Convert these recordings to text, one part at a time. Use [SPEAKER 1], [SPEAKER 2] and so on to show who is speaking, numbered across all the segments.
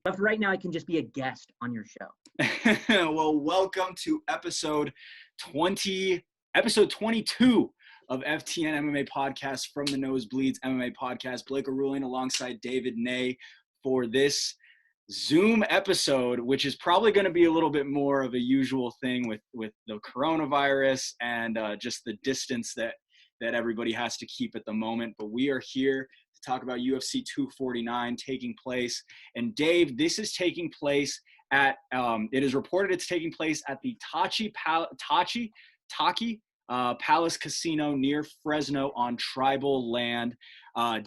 [SPEAKER 1] But for right now, I can just be a guest on your show.
[SPEAKER 2] Well, welcome to episode 22 of FTN MMA podcast from the Nosebleeds MMA podcast. Blake Arulian alongside David Ney for this Zoom episode, which is probably going to be a little bit more of a usual thing with the coronavirus and just the distance that everybody has to keep at the moment. But we are here to talk about UFC 249 taking place. And Dave, this is taking place at, it is reported it's taking place at the Taki Palace Casino near Fresno on tribal land.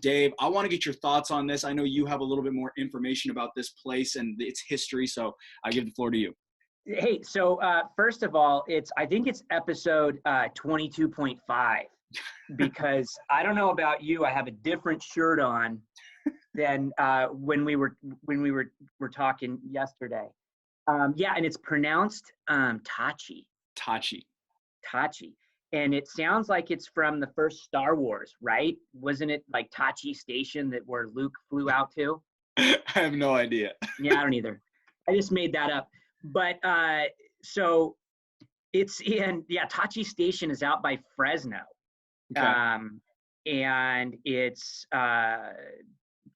[SPEAKER 2] Dave, I want to get your thoughts on this. I know you have a little bit more information about this place and its history, so I give the floor to you.
[SPEAKER 1] Hey, so first of all, I think it's episode 22.5 because I don't know about you, I have a different shirt on than when we were talking yesterday. Yeah, and it's pronounced Tachi. And it sounds like it's from the first Star Wars, right? Wasn't it like Tachi Station where Luke flew out to?
[SPEAKER 2] I have no idea.
[SPEAKER 1] Yeah, I don't either. I just made that up. But so it's Tachi Station is out by Fresno.
[SPEAKER 2] Okay.
[SPEAKER 1] And it's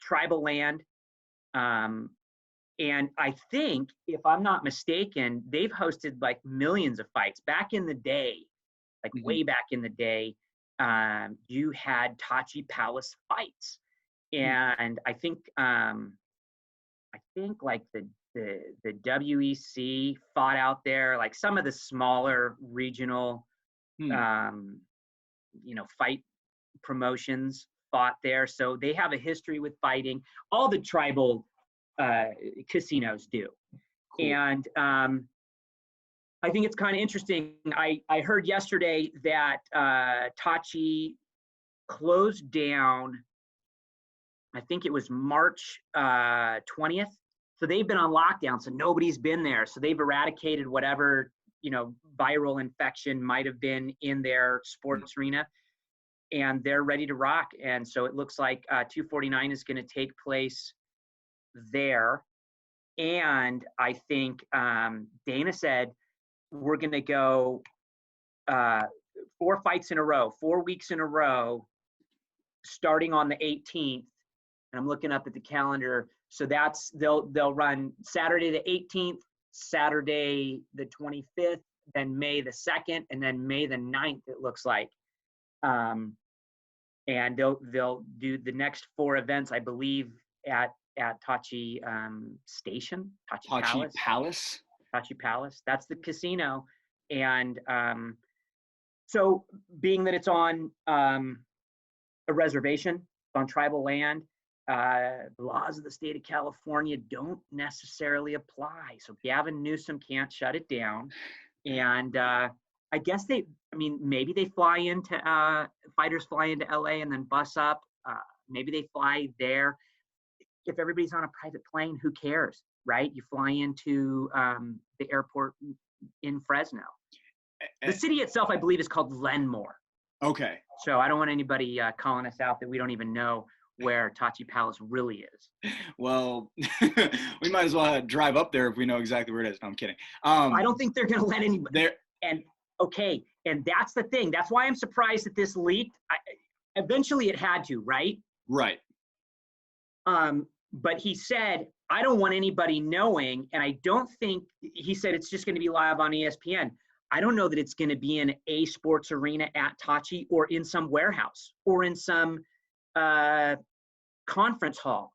[SPEAKER 1] tribal land. And I think, if I'm not mistaken, they've hosted like millions of fights. Back in the day, way back in the day, you had Tachi Palace fights. And I think like the WEC fought out there, like some of the smaller regional fight promotions fought there. So they have a history with fighting. All the tribal casinos do.
[SPEAKER 2] Cool.
[SPEAKER 1] And I think it's kind of interesting. I heard yesterday that Tachi closed down, I think it was March 20th. So they've been on lockdown, so nobody's been there. So they've eradicated whatever, viral infection might have been in their sports arena, and they're ready to rock. And so it looks like 249 is going to take place there. And I think Dana said we're going to go 4 fights in a row, 4 weeks in a row, starting on the 18th. And I'm looking up at the calendar. So they'll run Saturday the 18th, Saturday the 25th, then May the 2nd, and then May the 9th, it looks like. And they'll do the next 4 events, I believe, at Tachi Station, Tachi Palace. Tachi Palace. That's the casino. And so being that it's on a reservation, on tribal land, the laws of the state of California don't necessarily apply. So Gavin Newsom can't shut it down. And I guess maybe they fly into, fighters fly into LA and then bus up. Maybe they fly there. If everybody's on a private plane, who cares, right? You fly into the airport in Fresno. The city itself, I believe, is called Lenmore.
[SPEAKER 2] Okay.
[SPEAKER 1] So I don't want anybody calling us out that we don't even know where Tachi Palace really is.
[SPEAKER 2] Well, we might as well drive up there if we know exactly where it is. No, I'm kidding.
[SPEAKER 1] I don't think they're going to let anybody
[SPEAKER 2] there.
[SPEAKER 1] And that's the thing. That's why I'm surprised that this leaked. Eventually it had to, right?
[SPEAKER 2] Right.
[SPEAKER 1] But he said, I don't want anybody knowing, and I don't think, he said it's just going to be live on ESPN. I don't know that it's going to be in a sports arena at Tachi or in some warehouse or in some conference hall.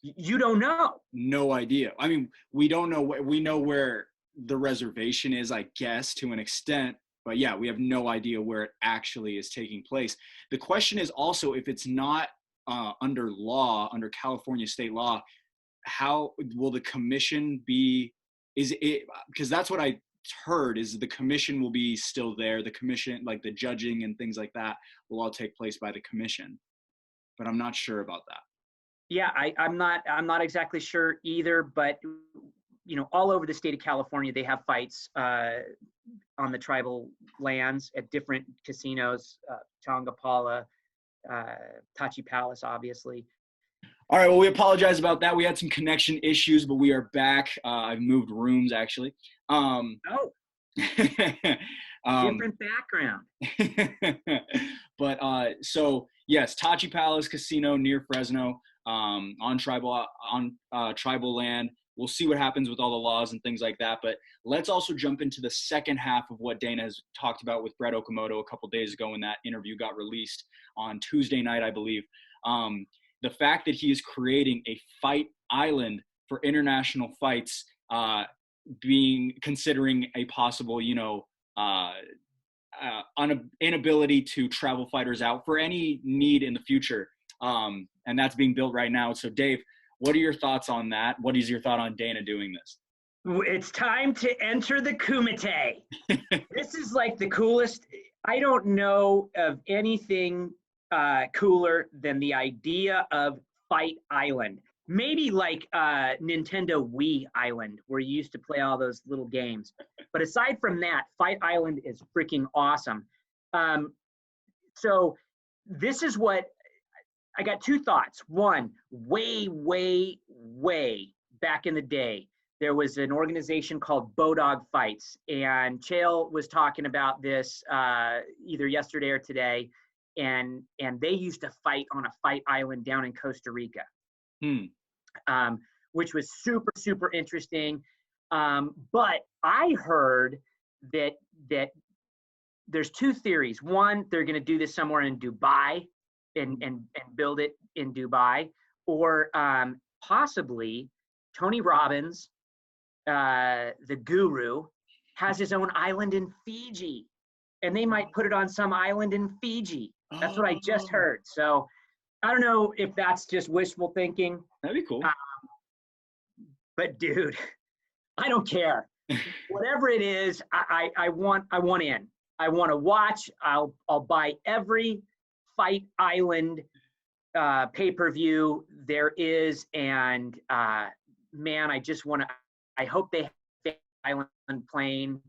[SPEAKER 1] You don't know.
[SPEAKER 2] No idea. I mean, we don't know. We know where the reservation is, I guess, to an extent. But yeah, we have no idea where it actually is taking place. The question is also, if it's not under law, under California state law, how will the commission be? Is it, because that's what I heard, is the commission will be still there. The commission, like the judging and things like that, will all take place by the commission. But I'm not sure about that.
[SPEAKER 1] Yeah, I'm not exactly sure either, but all over the state of California, they have fights on the tribal lands at different casinos, Tongapala, Tachi Palace, obviously.
[SPEAKER 2] All right, well, we apologize about that. We had some connection issues, but we are back. I've moved rooms, actually.
[SPEAKER 1] Oh,
[SPEAKER 2] um,
[SPEAKER 1] different background.
[SPEAKER 2] but so yes, Tachi Palace Casino near Fresno, on tribal land. We'll see what happens with all the laws and things like that. But let's also jump into the second half of what Dana has talked about with Brett Okamoto a couple days ago when that interview got released on Tuesday night, I believe. The fact that he is creating a fight island for international fights, considering a possible, inability to travel fighters out for any need in the future. And that's being built right now. So Dave, what are your thoughts on that? What is your thought on Dana doing this?
[SPEAKER 1] It's time to enter the Kumite. This is like the coolest. I don't know of anything cooler than the idea of Fight Island. Maybe like Nintendo Wii Island, where you used to play all those little games. But aside from that, Fight Island is freaking awesome. So this is what I got. Two thoughts. One, way back in the day, there was an organization called Bodog Fights, and Chael was talking about this either yesterday or today, and they used to fight on a fight island down in Costa Rica, which was super interesting. But I heard that there's two theories. One, they're going to do this somewhere in Dubai and build it in Dubai, or possibly Tony Robbins, the guru, has his own island in Fiji, and they might put it on some island in Fiji. That's what I just heard. So I don't know if that's just wishful thinking.
[SPEAKER 2] That'd be cool.
[SPEAKER 1] But dude, I don't care. Whatever it is, I want in. I want to watch. I'll buy every Fight Island pay-per-view there is, and man, I just want to. I hope they have Island plane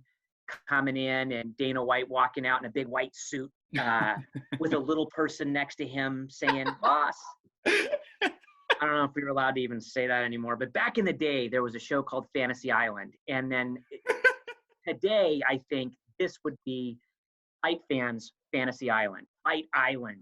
[SPEAKER 1] coming in and Dana White walking out in a big white suit with a little person next to him saying, "Boss." I don't know if we were allowed to even say that anymore, but back in the day, there was a show called Fantasy Island, and then today, I think this would be Fight fans' Fantasy Island, Fight Island.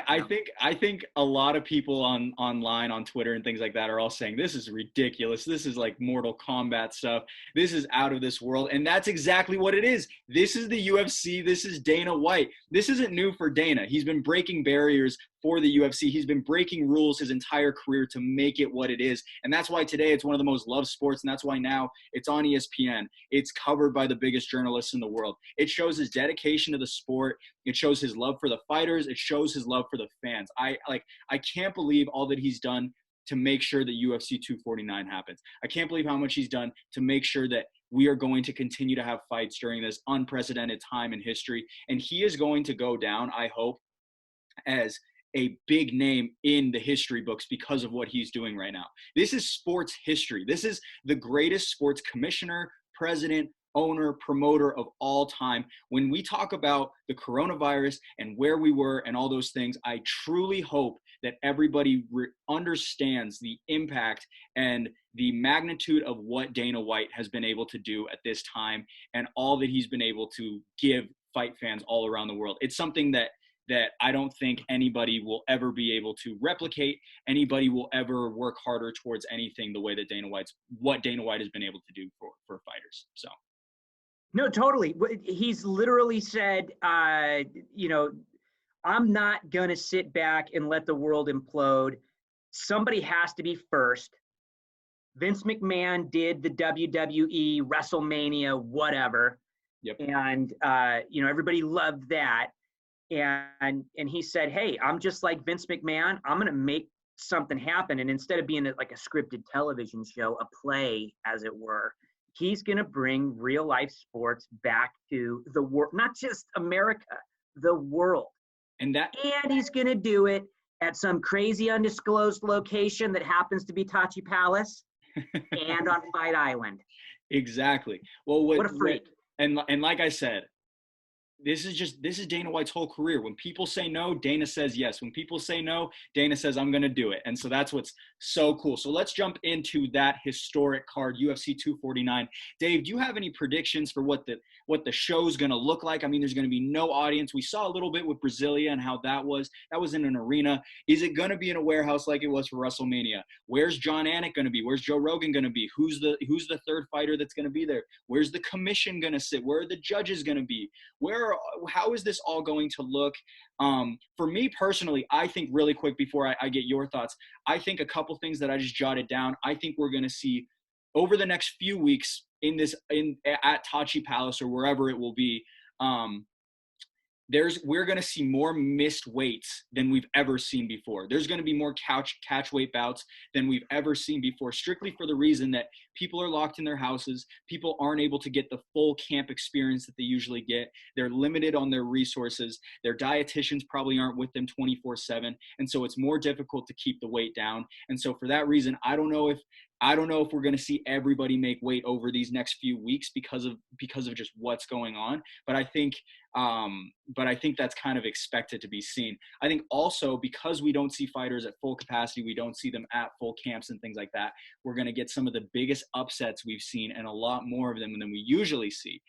[SPEAKER 2] I think a lot of people online on Twitter and things like that are all saying this is ridiculous. This is like Mortal Kombat stuff. This is out of this world. And that's exactly what it is. This is the UFC. This is Dana White. This isn't new for Dana. He's been breaking barriers for the UFC. He's been breaking rules his entire career to make it what it is. And that's why today it's one of the most loved sports. And that's why now it's on ESPN. It's covered by the biggest journalists in the world. It shows his dedication to the sport. It shows his love for the fighters. It shows his love for the fans. I can't believe all that he's done to make sure that UFC 249 happens. I can't believe how much he's done to make sure that we are going to continue to have fights during this unprecedented time in history. And he is going to go down, I hope, as a big name in the history books because of what he's doing right now. This is sports history. This is the greatest sports commissioner, president, owner, promoter of all time. When we talk about the coronavirus and where we were and all those things, I truly hope that everybody understands the impact and the magnitude of what Dana White has been able to do at this time and all that he's been able to give fight fans all around the world. It's something that I don't think anybody will ever be able to replicate. Anybody will ever work harder towards anything the way that what Dana White has been able to do for fighters. So.
[SPEAKER 1] No, totally. He's literally said, I'm not going to sit back and let the world implode. Somebody has to be first. Vince McMahon did the WWE, WrestleMania, whatever.
[SPEAKER 2] Yep.
[SPEAKER 1] And, everybody loved that. And he said, hey, I'm just like Vince McMahon. I'm going to make something happen. And instead of being like a scripted television show, a play, as it were, he's going to bring real life sports back to the world, not just America, the world. And he's going to do it at some crazy undisclosed location that happens to be Tachi Palace and on Fight Island.
[SPEAKER 2] Exactly. Well,
[SPEAKER 1] what a freak.
[SPEAKER 2] And like I said, this is Dana White's whole career. When people say no, Dana says yes. When people say no, Dana says, I'm going to do it. And so that's what's so cool. So let's jump into that historic card, UFC 249. Dave, do you have any predictions for what the show's going to look like? I mean, there's going to be no audience. We saw a little bit with Brasilia and how that was in an arena. Is it going to be in a warehouse like it was for WrestleMania? Where's John Anik going to be? Where's Joe Rogan going to be? Who's the third fighter that's going to be there? Where's the commission going to sit? Where are the judges going to be? How is this all going to look? For me personally, I think really quick before I get your thoughts, I think a couple things that I just jotted down. I think we're going to see over the next few weeks at Tachi Palace or wherever it will be. We're going to see more missed weights than we've ever seen before. There's going to be more catch weight bouts than we've ever seen before, strictly for the reason that people are locked in their houses. People aren't able to get the full camp experience that they usually get. They're limited on their resources. Their dietitians probably aren't with them 24/7. And so it's more difficult to keep the weight down. And so for that reason, I don't know if we're going to see everybody make weight over these next few weeks because of just what's going on. But I think that's kind of expected to be seen. I think also because we don't see fighters at full capacity, we don't see them at full camps and things like that, we're going to get some of the biggest upsets we've seen and a lot more of them than we usually see.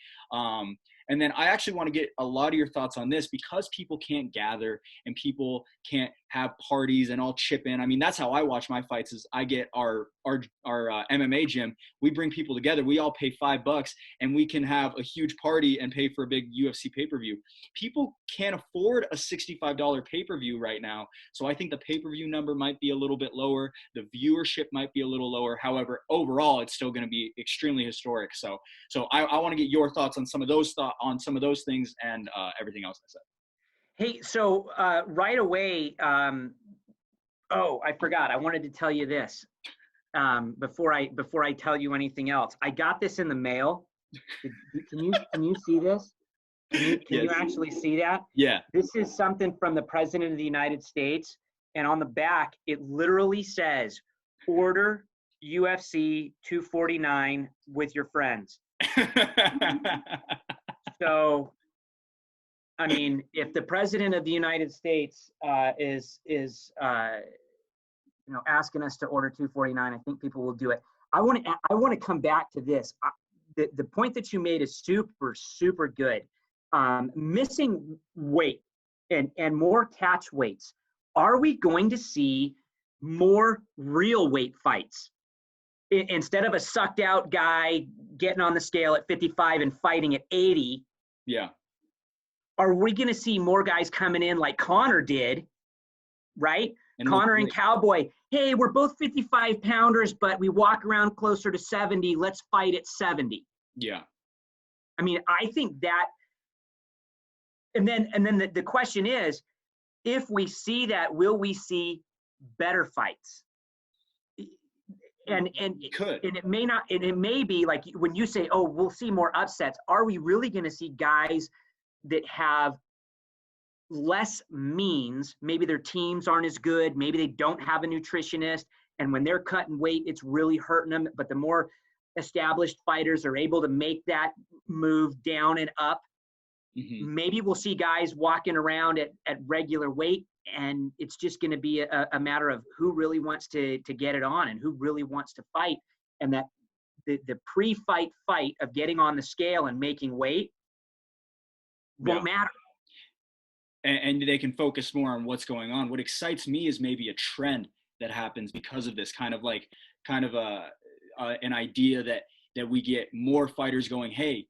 [SPEAKER 2] And then I actually want to get a lot of your thoughts on this because people can't gather and people can't have parties and all chip in. I mean, that's how I watch my fights is I get our MMA gym. We bring people together. We all pay $5 and we can have a huge party and pay for a big UFC pay-per-view. People can't afford a $65 pay-per-view right now. So I think the pay-per-view number might be a little bit lower. The viewership might be a little lower. However, overall, it's still going to be extremely historic. So I want to get your thoughts on some of those things and everything else I said.
[SPEAKER 1] Hey, so right away, I forgot. I wanted to tell you this before I tell you anything else. I got this in the mail. Can you see this? Can you actually see that?
[SPEAKER 2] Yeah.
[SPEAKER 1] This is something from the President of the United States, and on the back it literally says, "Order UFC 249 with your friends." So, I mean, if the President of the United States is asking us to order 249, I think people will do it. I want to come back to this. The point that you made is super good. Missing weight and more catch weights. Are we going to see more real weight fights instead of a sucked out guy getting on the scale at 55 and fighting at 80?
[SPEAKER 2] Yeah.
[SPEAKER 1] Are we going to see more guys coming in like Connor did, right? And Connor and Cowboy, hey, we're both 55 pounders, but we walk around closer to 70. Let's fight at 70.
[SPEAKER 2] Yeah.
[SPEAKER 1] I mean, I think that, and then the question is, if we see that, will we see better fights? And it may not, and it may be like when you say, oh, we'll see more upsets. Are we really going to see guys that have less means? Maybe their teams aren't as good. Maybe they don't have a nutritionist. And when they're cutting weight, it's really hurting them. But the more established fighters are able to make that move down and up, maybe we'll see guys walking around at regular weight. And it's just going to be a matter of who really wants to get it on and who really wants to fight. And that the pre-fight fight of getting on the scale and making weight won't matter.
[SPEAKER 2] And they can focus more on what's going on. What excites me is maybe a trend that happens because of this kind of an idea that we get more fighters going, hey,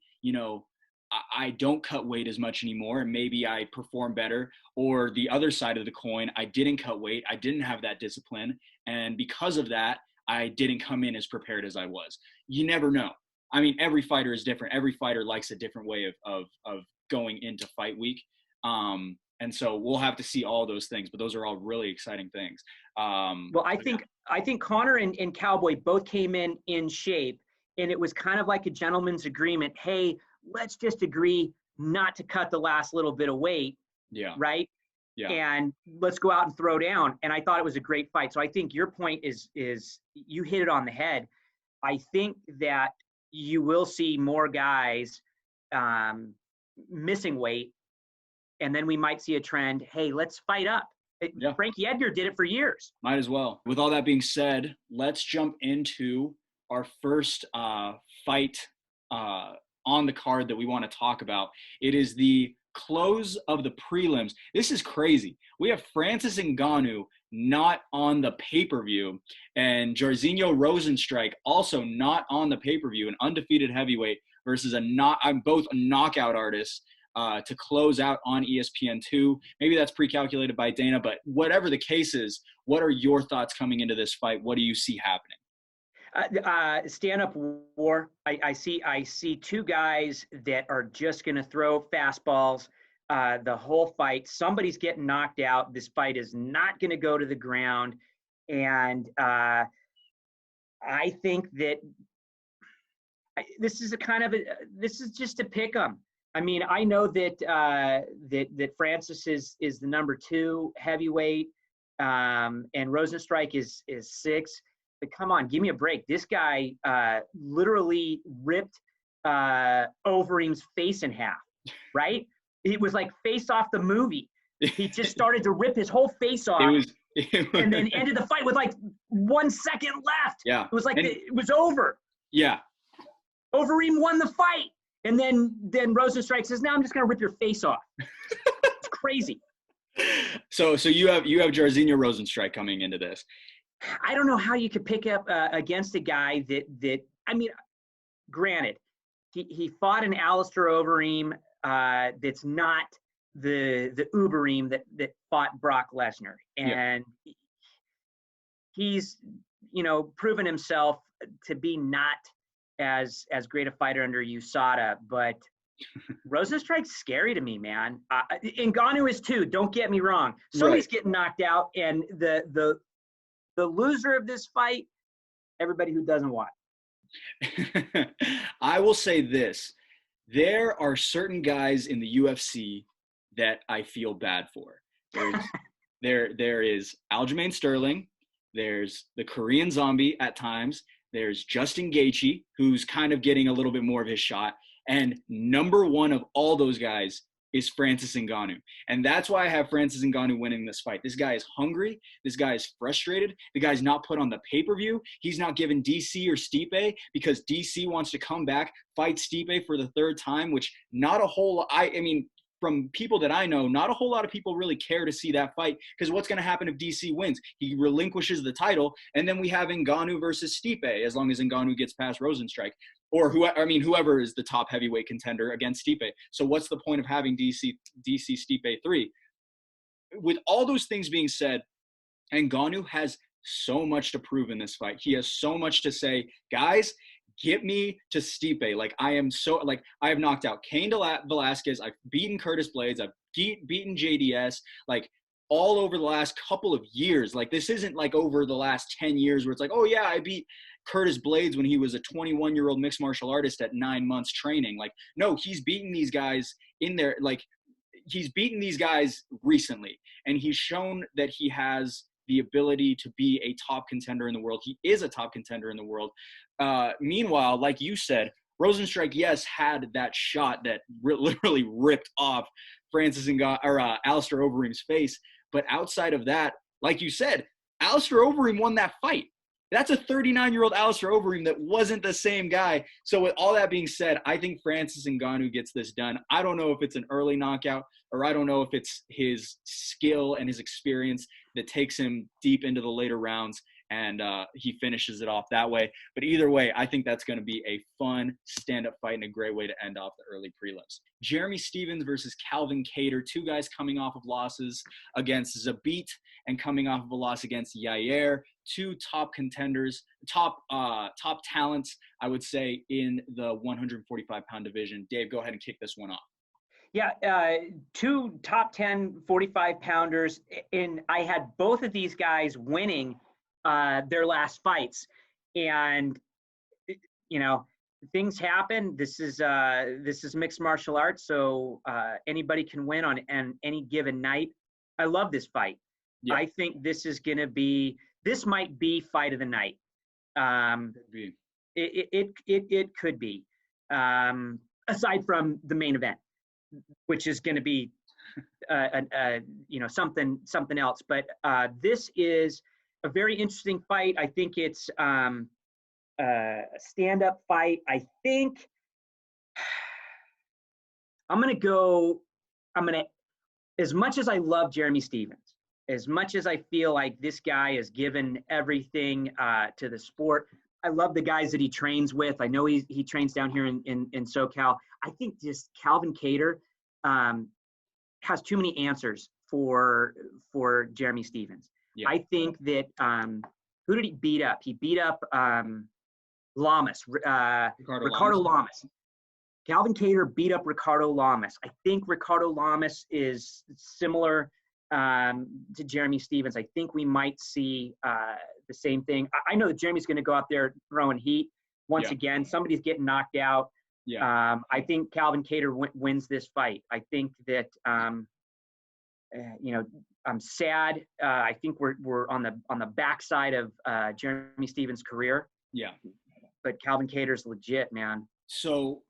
[SPEAKER 2] I don't cut weight as much anymore and maybe I perform better. Or the other side of the coin, I didn't cut weight. I didn't have that discipline. And because of that, I didn't come in as prepared as I was. You never know. I mean, every fighter is different. Every fighter likes a different way of going into fight week. And so we'll have to see all those things, but those are all really exciting things.
[SPEAKER 1] Well, I think Connor and Cowboy both came in shape, and it was kind of like a gentleman's agreement. Hey, let's just agree not to cut the last little bit of weight.
[SPEAKER 2] Yeah.
[SPEAKER 1] Right.
[SPEAKER 2] Yeah.
[SPEAKER 1] And let's go out and throw down. And I thought it was a great fight. So I think your point is you hit it on the head. I think that you will see more guys missing weight, and then we might see a trend. Hey, let's fight up.
[SPEAKER 2] Yeah.
[SPEAKER 1] Frankie Edgar did it for years.
[SPEAKER 2] Might as well. With all that being said, let's jump into our first fight on the card that we want to talk about. It is the close of the prelims. This is crazy. We have Francis Ngannou not on the pay-per-view, and Jairzinho Rozenstruik also not on the pay-per-view, an undefeated heavyweight versus both knockout artists to close out on ESPN2. Maybe that's pre-calculated by Dana, but whatever the case is, what are your thoughts coming into this fight? What do you see happening?
[SPEAKER 1] Stand-up war. I see two guys that are just going to throw fastballs the whole fight. Somebody's getting knocked out. This fight is not going to go to the ground, and I think that this is just a pick 'em. I mean, I know that that Francis is the number 2 heavyweight, and Rozenstruik is 6. But come on, give me a break. This guy literally ripped Overeem's face in half, right? It was like Face Off the movie. He just started to rip his whole face off, and then ended the fight with like 1 second left.
[SPEAKER 2] Yeah,
[SPEAKER 1] it was like it was over.
[SPEAKER 2] Yeah,
[SPEAKER 1] Overeem won the fight, and then Rozenstruik says, "Now I'm just gonna rip your face off." It's crazy.
[SPEAKER 2] So you have Jairzinho Rozenstruik coming into this.
[SPEAKER 1] I don't know how you could pick up against a guy that I mean, granted, he fought an Alistair Overeem that's not the Ubereem that fought Brock Lesnar, and he's proven himself to be not as great a fighter under USADA, but Rozenstruik's scary to me, man. Ngannou is too. Don't get me wrong. Somebody's getting knocked out, and the loser of this fight, everybody who doesn't watch.
[SPEAKER 2] I will say this. There are certain guys in the UFC that I feel bad for. There is Aljamain Sterling. There's the Korean Zombie at times. There's Justin Gaethje, who's kind of getting a little bit more of his shot. And number 1 of all those guys is Francis Ngannou. And that's why I have Francis Ngannou winning this fight. This guy is hungry. This guy is frustrated. The guy's not put on the pay-per-view. He's not given DC or Stipe because DC wants to come back, fight Stipe for the 3rd time, which not a whole – I mean, from people that I know, not a whole lot of people really care to see that fight because what's going to happen if DC wins? He relinquishes the title, and then we have Ngannou versus Stipe as long as Ngannou gets past Rozenstruik. Or whoever is the top heavyweight contender against Stipe. So what's the point of having DC Stipe 3? With all those things being said, Ngannou has so much to prove in this fight. He has so much to say, guys, get me to Stipe. Like I have knocked out Cain Velasquez. I've beaten Curtis Blades. I've beaten JDS. Like all over the last couple of years. Like this isn't like over the last 10 years where it's like, oh yeah, I beat Curtis Blades when he was a 21-year-old mixed martial artist at 9 months training. Like, no, he's beaten these guys in there. Like, he's beaten these guys recently, and he's shown that he has the ability to be a top contender in the world. He is a top contender in the world. Meanwhile, like you said, Rozenstruik, yes, had that shot that literally ripped off Alistair Overeem's face. But outside of that, like you said, Alistair Overeem won that fight. That's a 39-year-old Alistair Overeem that wasn't the same guy. So with all that being said, I think Francis Ngannou gets this done. I don't know if it's an early knockout or I don't know if it's his skill and his experience that takes him deep into the later rounds and he finishes it off that way. But either way, I think that's going to be a fun stand-up fight and a great way to end off the early prelims. Jeremy Stephens versus Calvin Kattar, 2 guys coming off of losses against Zabit and coming off of a loss against Yair. 2 top contenders, top talents, I would say, in the 145-pound division. Dave, go ahead and kick this one off.
[SPEAKER 1] Yeah, 2 top 10 45-pounders, and I had both of these guys winning their last fights. And, things happen. This is mixed martial arts, so anybody can win on any given night. I love this fight. Yeah. I think this might be fight of the night. It could be, aside from the main event. which is going to be something else. But this is a very interesting fight. I think it's a stand-up fight. I think I'm going to, as much as I love Jeremy Stephens, as much as I feel like this guy has given everything to the sport, I love the guys that he trains with. I know he trains down here in SoCal. I think just Calvin Kattar has too many answers for Jeremy Stephens. Yeah. I think that who did he beat up? He beat up Lamas, Ricardo Lamas. Calvin Kattar beat up Ricardo Lamas. I think Ricardo Lamas is similar to Jeremy Stephens. I think we might see the same thing. I know that Jeremy's going to go out there throwing heat once again. Somebody's getting knocked out. Yeah. I think Calvin Kattar wins this fight. I think that I'm sad. I think we're on the backside of Jeremy Stephens' career. Yeah. But Calvin Kattar's legit, man.
[SPEAKER 2] So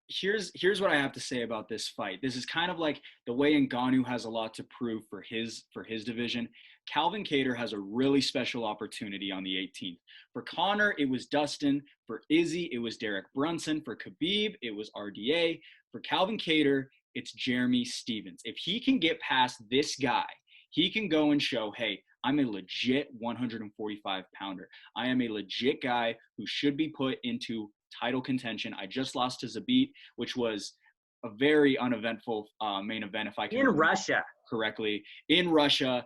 [SPEAKER 2] here's what I have to say about this fight. This is kind of like the way Ngannou has a lot to prove for his division. Calvin Kattar has a really special opportunity on the 18th. For Conor, it was Dustin. For Izzy, it was Derek Brunson. For Khabib, it was RDA. For Calvin Kattar, it's Jeremy Stephens. If he can get past this guy, he can go and show, hey, I'm a legit 145-pounder. I am a legit guy who should be put into title contention. I just lost to Zabit, which was a very uneventful main event, if I can
[SPEAKER 1] remember Russia
[SPEAKER 2] correctly. In Russia.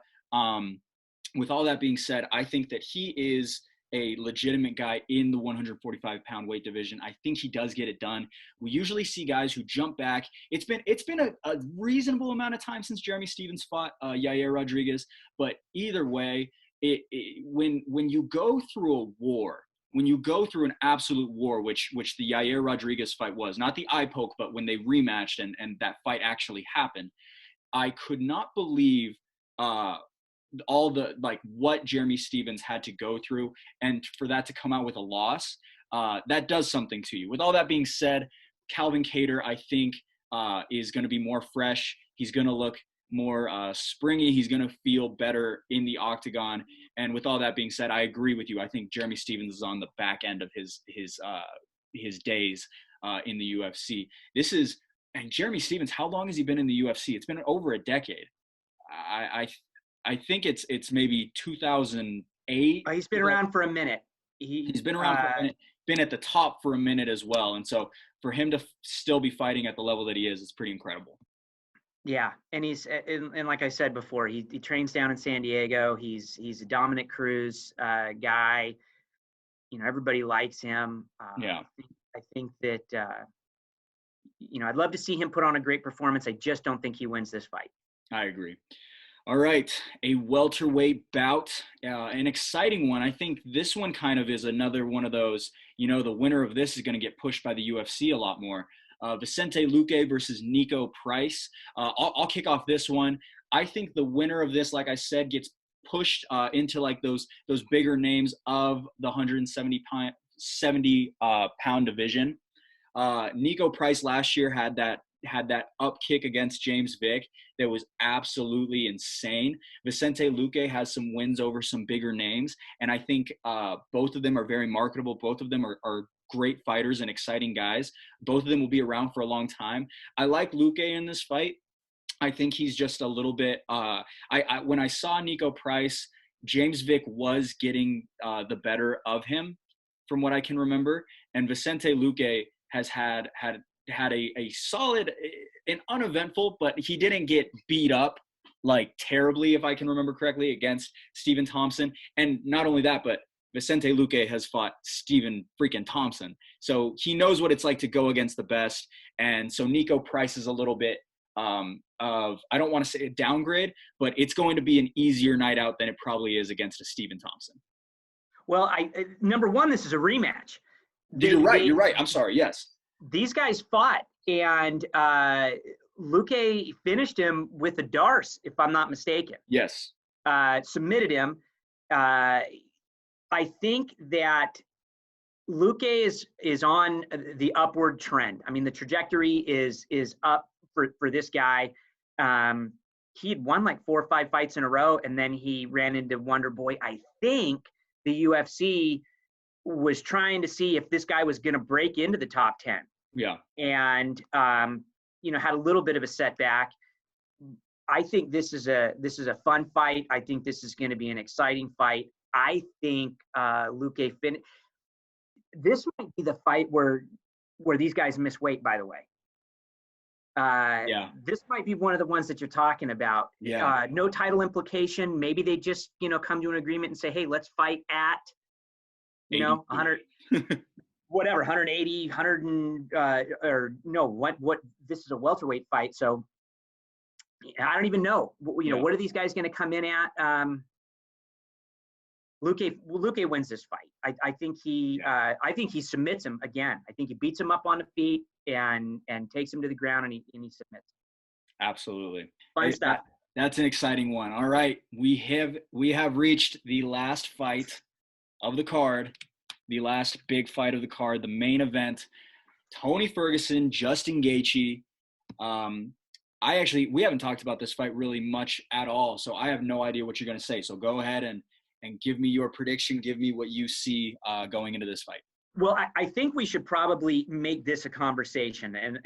[SPEAKER 2] With all that being said, I think that he is a legitimate guy in the 145-pound weight division. I think he does get it done. We usually see guys who jump back. It's been a reasonable amount of time since Jeremy Stephens fought Yair Rodriguez, but either way, when you go through a war, when you go through an absolute war, which the Yair Rodriguez fight was, not the eye poke, but when they rematched and that fight actually happened, I could not believe all the what Jeremy Stephens had to go through, and for that to come out with a loss, that does something to you. With all that being said, Calvin Kattar, I think, is going to be more fresh. He's going to look more springy. He's going to feel better in the octagon. And with all that being said, I agree with you. I think Jeremy Stephens is on the back end of his days in the UFC. And Jeremy Stephens, how long has he been in the UFC? It's been over a decade. I think it's maybe 2008.
[SPEAKER 1] He's been around for a minute.
[SPEAKER 2] He's been around for a minute, been at the top for a minute as well. And so for him to still be fighting at the level that he is, it's pretty incredible.
[SPEAKER 1] Yeah, and and like I said before, he trains down in San Diego. He's a Dominic Cruz guy. Everybody likes him.
[SPEAKER 2] Yeah.
[SPEAKER 1] I think that I'd love to see him put on a great performance. I just don't think he wins this fight.
[SPEAKER 2] I agree. All right, a welterweight bout, an exciting one. I think this one kind of is another one of those, the winner of this is going to get pushed by the UFC a lot more. Vicente Luque versus Nico Price. I'll kick off this one. I think the winner of this, like I said, gets pushed into those bigger names of the 170 pound division. Nico Price last year had that up kick against James Vick that was absolutely insane. Vicente Luque has some wins over some bigger names, and I think both of them are very marketable. Both of them are great fighters and exciting guys. Both of them will be around for a long time. I like Luque in this fight. I think he's just a little bit when I saw Nico Price, James Vick was getting the better of him from what I can remember, and Vicente Luque has had a solid and uneventful, but he didn't get beat up terribly, if I can remember correctly, against Stephen Thompson. And not only that, but Vicente Luque has fought Stephen freaking Thompson. So he knows what it's like to go against the best. And so Nico Price is a little bit of, I don't want to say a downgrade, but it's going to be an easier night out than it probably is against a Stephen Thompson.
[SPEAKER 1] Well, number one, this is a rematch.
[SPEAKER 2] You're right. I'm sorry. Yes.
[SPEAKER 1] These guys fought, and Luque finished him with a Darce, if I'm not mistaken.
[SPEAKER 2] Yes.
[SPEAKER 1] Submitted him. I think that Luque is on the upward trend. I mean, the trajectory is up for this guy. He had won like 4 or 5 fights in a row, and then he ran into Wonder Boy. I think the UFC was trying to see if this guy was going to break into the top 10.
[SPEAKER 2] Yeah.
[SPEAKER 1] And, had a little bit of a setback. I think this is a fun fight. I think this is going to be an exciting fight. I think Luque this might be the fight where these guys miss weight, by the way. This might be one of the ones that you're talking about.
[SPEAKER 2] Yeah.
[SPEAKER 1] No title implication. Maybe they just, come to an agreement and say, hey, let's fight at, 100, whatever, 180, 100, or no, what, this is a welterweight fight. So I don't even know, what are these guys going to come in at? Luque wins this fight. I think he submits him again. I think he beats him up on the feet and takes him to the ground and he submits.
[SPEAKER 2] Absolutely.
[SPEAKER 1] Fun stuff.
[SPEAKER 2] That's an exciting one. All right. We have reached the last fight of the card, the last big fight of the card, the main event. Tony Ferguson, Justin Gaethje. We haven't talked about this fight really much at all, so I have no idea what you're going to say. So go ahead and give me your prediction. Give me what you see going into this fight.
[SPEAKER 1] Well, I think we should probably make this a conversation, and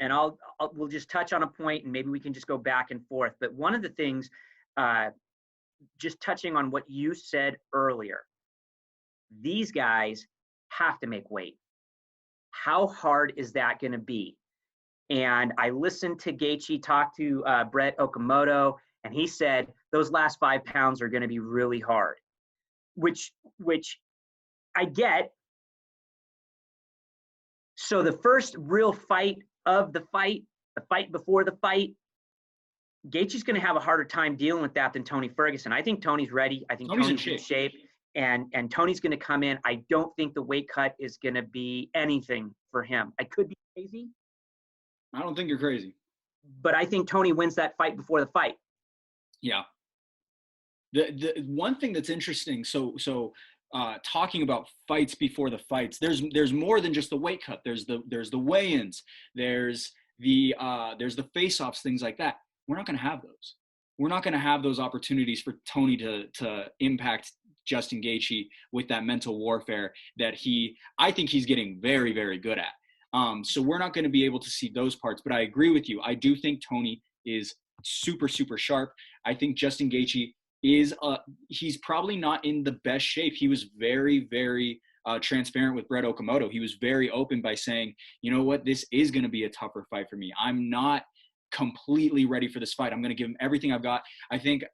[SPEAKER 1] we'll just touch on a point, and maybe we can just go back and forth. But one of the things, just touching on what you said earlier, these guys have to make weight. How hard is that going to be? And I listened to Gaethje talk to Brett Okamoto, and he said those last 5 pounds are going to be really hard, which I get. So the first real fight of the fight before the fight, Gaethje's going to have a harder time dealing with that than Tony Ferguson. I think Tony's ready. I think Tony's in shape. And Tony's going to come in. I don't think the weight cut is going to be anything for him. I could be crazy.
[SPEAKER 2] I don't think you're crazy.
[SPEAKER 1] But I think Tony wins that fight before the fight.
[SPEAKER 2] Yeah. The one thing that's interesting, so talking about fights before the fights, there's more than just the weight cut. There's the weigh-ins, there's the face-offs, things like that. We're not going to have those. We're not going to have those opportunities for Tony to impact Justin Gaethje with that mental warfare that I think he's getting very, very good at. So we're not going to be able to see those parts, but I agree with you. I do think Tony is super, super sharp. I think Justin Gaethje he's probably not in the best shape. He was very, very transparent with Brett Okamoto. He was very open by saying, you know what, this is going to be a tougher fight for me. I'm not completely ready for this fight. I'm going to give him everything I've got. I think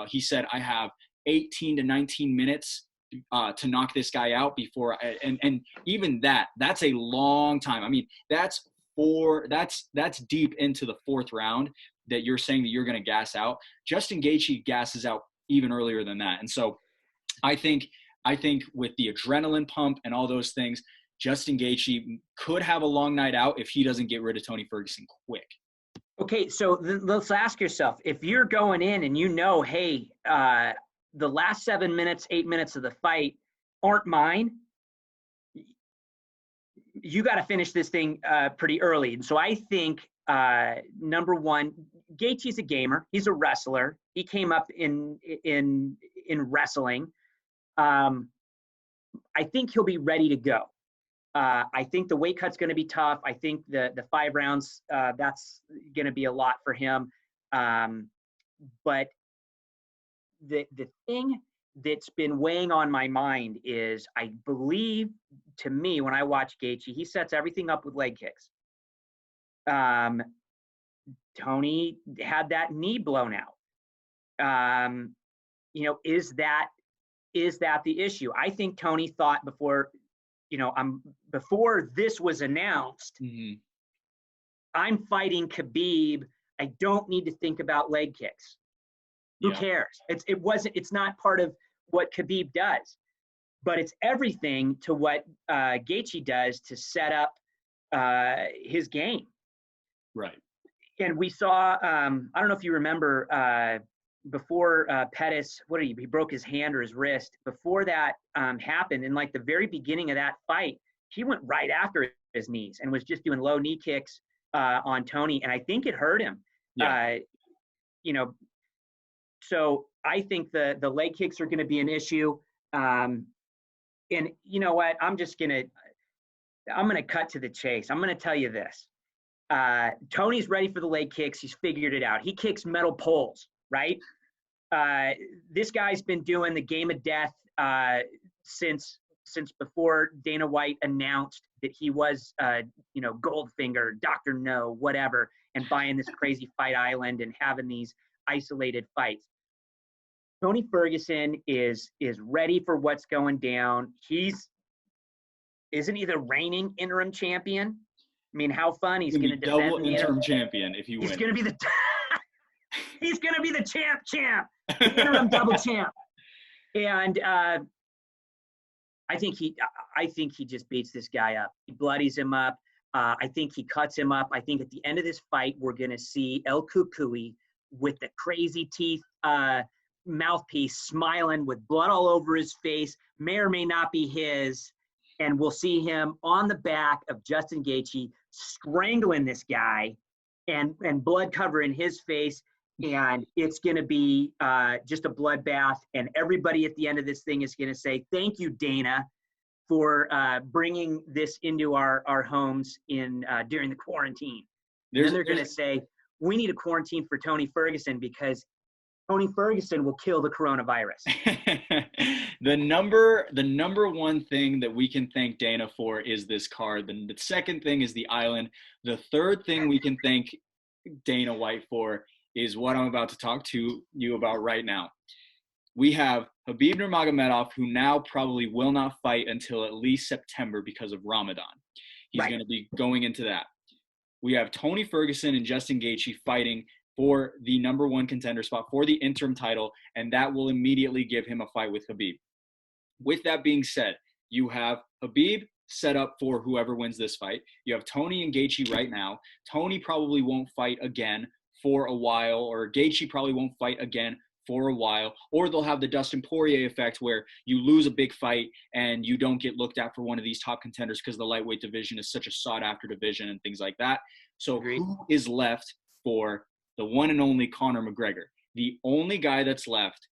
[SPEAKER 2] he said I have 18 to 19 minutes to knock this guy out before and even that's a long time. I mean, that's deep into the 4th round that you're saying that you're going to gas out. Justin Gaethje gasses out even earlier than that. And so I think with the adrenaline pump and all those things, Justin Gaethje could have a long night out if he doesn't get rid of Tony Ferguson quick.
[SPEAKER 1] Okay, so let's ask yourself, if you're going in and hey, the last 7 minutes, 8 minutes of the fight aren't mine, you got to finish this thing pretty early. And so I think, number one, Gaethje's a gamer. He's a wrestler. He came up in wrestling. I think he'll be ready to go. I think the weight cut's going to be tough. I think the 5 rounds, that's going to be a lot for him. But the thing that's been weighing on my mind is, I believe, to me, when I watch Gaethje, he sets everything up with leg kicks. Tony had that knee blown out. Is that the issue? I think Tony thought before this was announced, I'm fighting Khabib. I don't need to think about leg kicks. Who cares? It's not part of what Khabib does, but it's everything to what Gaethje does to set up his game.
[SPEAKER 2] Right.
[SPEAKER 1] And we saw, I don't know if you remember, before Pettis, he broke his hand or his wrist. Before that happened, in like the very beginning of that fight, he went right after his knees and was just doing low knee kicks on Tony, and I think it hurt him.
[SPEAKER 2] Yeah.
[SPEAKER 1] You know, so I think the leg kicks are going to be an issue. And you know what? I'm gonna cut to the chase. I'm gonna tell you this. Tony's ready for the leg kicks. He's figured it out. He kicks metal poles, right? This guy's been doing the game of death since before Dana White announced that he was, Goldfinger, Dr. No, whatever, and buying this crazy Fight Island and having these isolated fights. Tony Ferguson is ready for what's going down. Isn't he the reigning interim champion? I mean, how fun he's going to defend
[SPEAKER 2] double interim champion if you win.
[SPEAKER 1] He's going to be the he's going to be the champ, the interim double champ. And I think he just beats this guy up. He bloodies him up. I think he cuts him up. I think at the end of this fight, we're going to see El Cucuy with the crazy teeth mouthpiece smiling with blood all over his face, may or may not be his. And we'll see him on the back of Justin Gaethje strangling this guy and blood covering his face. And it's going to be just a bloodbath. And everybody at the end of this thing is going to say, thank you, Dana, for bringing this into our homes during the quarantine. Then they're going to say, we need a quarantine for Tony Ferguson because Tony Ferguson will kill the coronavirus.
[SPEAKER 2] The number one thing that we can thank Dana for is this card. The second thing is the island. The third thing we can thank Dana White for is what I'm about to talk to you about right now. We have Khabib Nurmagomedov, who now probably will not fight until at least September because of Ramadan. He's going to be going into that. We have Tony Ferguson and Justin Gaethje fighting for the number one contender spot for the interim title, and that will immediately give him a fight with Khabib. With that being said, you have Khabib set up for whoever wins this fight. You have Tony and Gaethje right now. Tony probably won't fight again for a while, or Gaethje probably won't fight again for a while, or they'll have the Dustin Poirier effect where you lose a big fight and you don't get looked at for one of these top contenders because the lightweight division is such a sought-after division and things like that. So
[SPEAKER 1] Agreed.
[SPEAKER 2] Who is left for the one and only Conor McGregor? The only guy that's left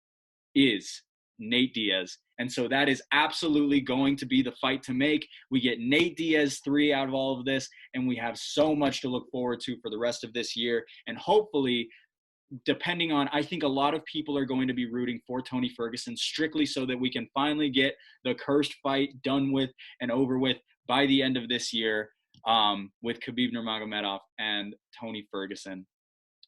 [SPEAKER 2] is Nate Diaz. And so that is absolutely going to be the fight to make. We get Nate Diaz 3 out of all of this, and we have so much to look forward to for the rest of this year. And hopefully, depending on, I think a lot of people are going to be rooting for Tony Ferguson strictly so that we can finally get the cursed fight done with and over with by the end of this year with Khabib Nurmagomedov and Tony Ferguson.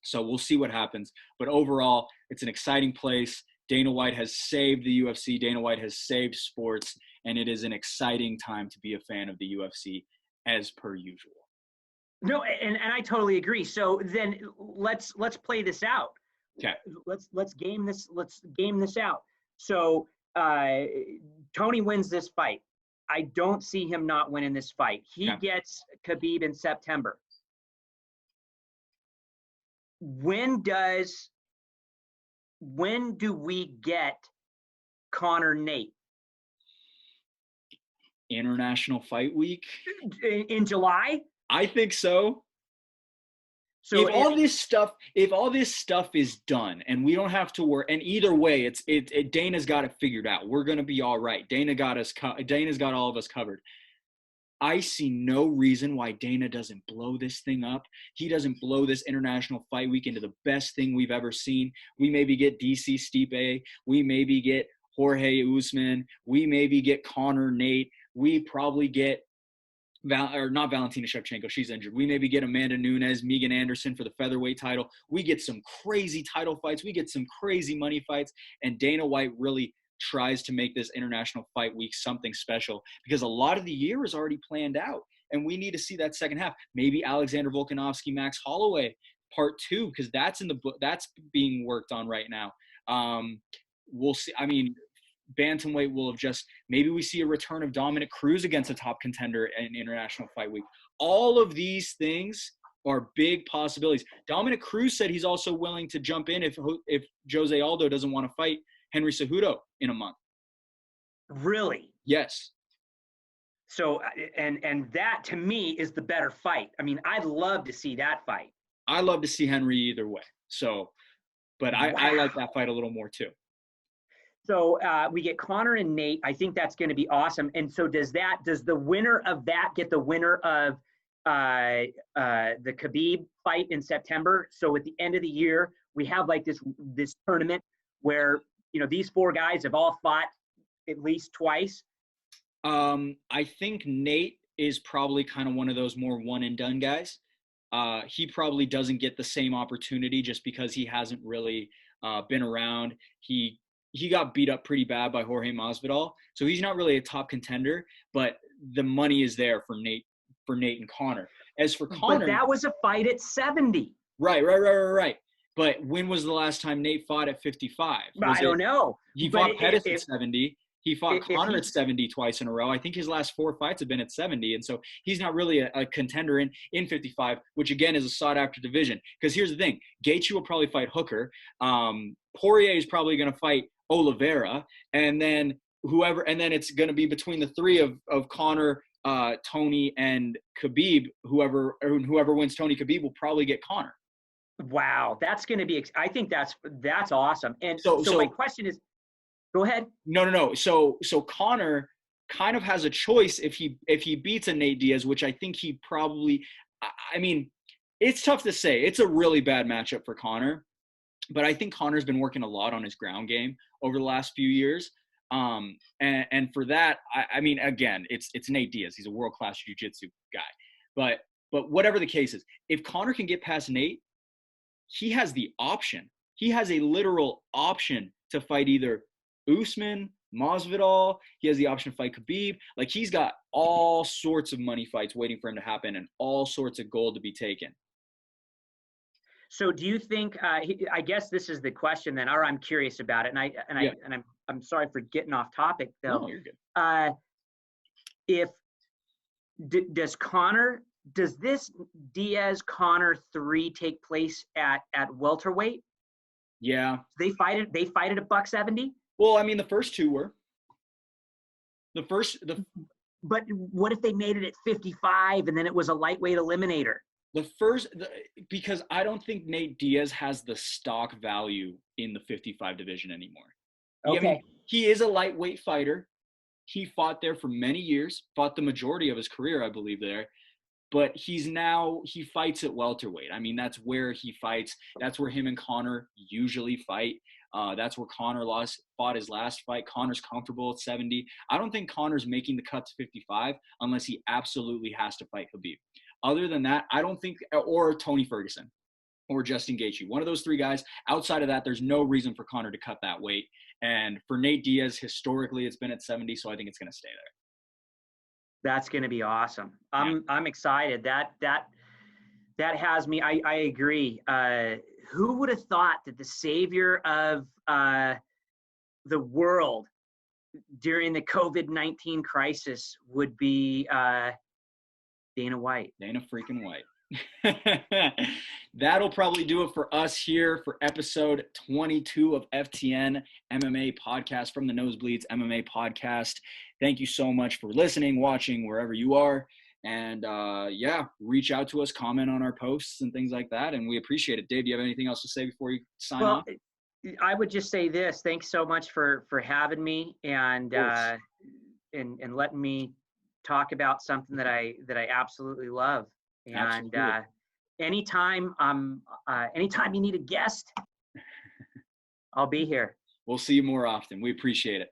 [SPEAKER 2] So we'll see what happens. But overall, it's an exciting place. Dana White has saved the UFC. Dana White has saved sports. And it is an exciting time to be a fan of the UFC as per usual.
[SPEAKER 1] No, and I totally agree. So then let's play this out.
[SPEAKER 2] Okay.
[SPEAKER 1] Let's game this out. So Tony wins this fight. I don't see him not winning this fight. He gets Khabib in September. When do we get Conor Nate?
[SPEAKER 2] International Fight Week?
[SPEAKER 1] In July?
[SPEAKER 2] I think so. So if all this stuff is done and we don't have to worry, and either way, Dana's got it figured out. We're gonna be all right. Dana's got all of us covered. I see no reason why Dana doesn't blow this thing up. He doesn't blow this International Fight Week into the best thing we've ever seen. We maybe get DC Stipe. We maybe get Jorge Usman. We maybe get Conor Nate. We probably get not Valentina Shevchenko, she's injured. We maybe get Amanda Nunes, Megan Anderson for the featherweight title. We get some crazy title fights. We get some crazy money fights. And Dana White really tries to make this International Fight Week something special because a lot of the year is already planned out. And we need to see that second half. Maybe Alexander Volkanovski, Max Holloway, part 2, because that's that's being worked on right now. We'll see. I mean, bantamweight will have maybe we see a return of Dominic Cruz against a top contender in International Fight Week. All of these things are big possibilities. Dominic Cruz said he's also willing to jump in if Jose Aldo doesn't want to fight Henry Cejudo in a month.
[SPEAKER 1] Really?
[SPEAKER 2] Yes.
[SPEAKER 1] So, and that to me is the better fight. I mean, I'd love to see that fight.
[SPEAKER 2] I love to see Henry either way. So, but I like that fight a little more too.
[SPEAKER 1] So we get Connor and Nate. I think that's going to be awesome. And so does the winner of that get the winner of the Khabib fight in September? So at the end of the year, we have like this tournament where, these four guys have all fought at least twice.
[SPEAKER 2] I think Nate is probably kind of one of those more one and done guys. He probably doesn't get the same opportunity just because he hasn't really been around. He got beat up pretty bad by Jorge Masvidal, so he's not really a top contender. But the money is there for Nate and Connor. As for Connor,
[SPEAKER 1] but that was a fight at 70.
[SPEAKER 2] Right. But when was the last time Nate fought at 55?
[SPEAKER 1] I don't know.
[SPEAKER 2] He fought Pettis at 70. He fought Connor at 70 twice in a row. I think his last 4 fights have been at 70. And so he's not really a contender in 55, which again is a sought after division. Because here's the thing. Gaethje will probably fight Hooker. Poirier is probably going to fight Oliveira. And then it's going to be between the three of Connor, Tony, and Khabib. Whoever wins Tony Khabib will probably get Connor.
[SPEAKER 1] Wow. That's going to be, I think that's awesome. And so my question is, go ahead.
[SPEAKER 2] No. So Connor kind of has a choice if he beats a Nate Diaz, which I think he probably. I mean, it's tough to say. It's a really bad matchup for Connor, but I think Connor's been working a lot on his ground game over the last few years. And for that, I mean, again, it's Nate Diaz. He's a world-class jiu-jitsu guy. But whatever the case is, if Connor can get past Nate, he has the option. He has a literal option to fight either Usman, Masvidal. He has the option to fight Khabib. Like, he's got all sorts of money fights waiting for him to happen and all sorts of gold to be taken.
[SPEAKER 1] So do you think, I guess this is the question then, or I'm curious about it. I'm sorry for getting off topic though.
[SPEAKER 2] No, you're
[SPEAKER 1] good. Does this Diaz-Connor 3 take place at welterweight?
[SPEAKER 2] Yeah.
[SPEAKER 1] They fight at $170?
[SPEAKER 2] Well, I mean, the first two were.
[SPEAKER 1] But what if they made it at 55 and then it was a lightweight eliminator?
[SPEAKER 2] Because I don't think Nate Diaz has the stock value in the 55 division anymore.
[SPEAKER 1] Okay.
[SPEAKER 2] I mean, he is a lightweight fighter. He fought there for many years, fought the majority of his career, I believe, there. But he fights at welterweight. I mean, that's where he fights. That's where him and Connor usually fight. That's where Connor fought his last fight. Connor's comfortable at 70. I don't think Connor's making the cut to 55 unless he absolutely has to fight Khabib. Other than that, I don't think, or Tony Ferguson or Justin Gaethje. One of those three guys. Outside of that, there's no reason for Connor to cut that weight. And for Nate Diaz, historically, it's been at 70, so I think it's going to stay there.
[SPEAKER 1] That's going to be awesome. I'm excited. That has me. I agree. Who would have thought that the savior of the world during the COVID-19 crisis would be Dana White?
[SPEAKER 2] Dana freaking White. That'll probably do it for us here for episode 22 of FTN MMA podcast from the Nosebleeds MMA podcast. Thank you so much for listening, watching, wherever you are. And reach out to us, comment on our posts and things like that. And we appreciate it. Dave, do you have anything else to say before you sign off?
[SPEAKER 1] I would just say this. Thanks so much for having me and letting me talk about something that I absolutely love. And anytime you need a guest, I'll be here.
[SPEAKER 2] We'll see you more often. We appreciate it.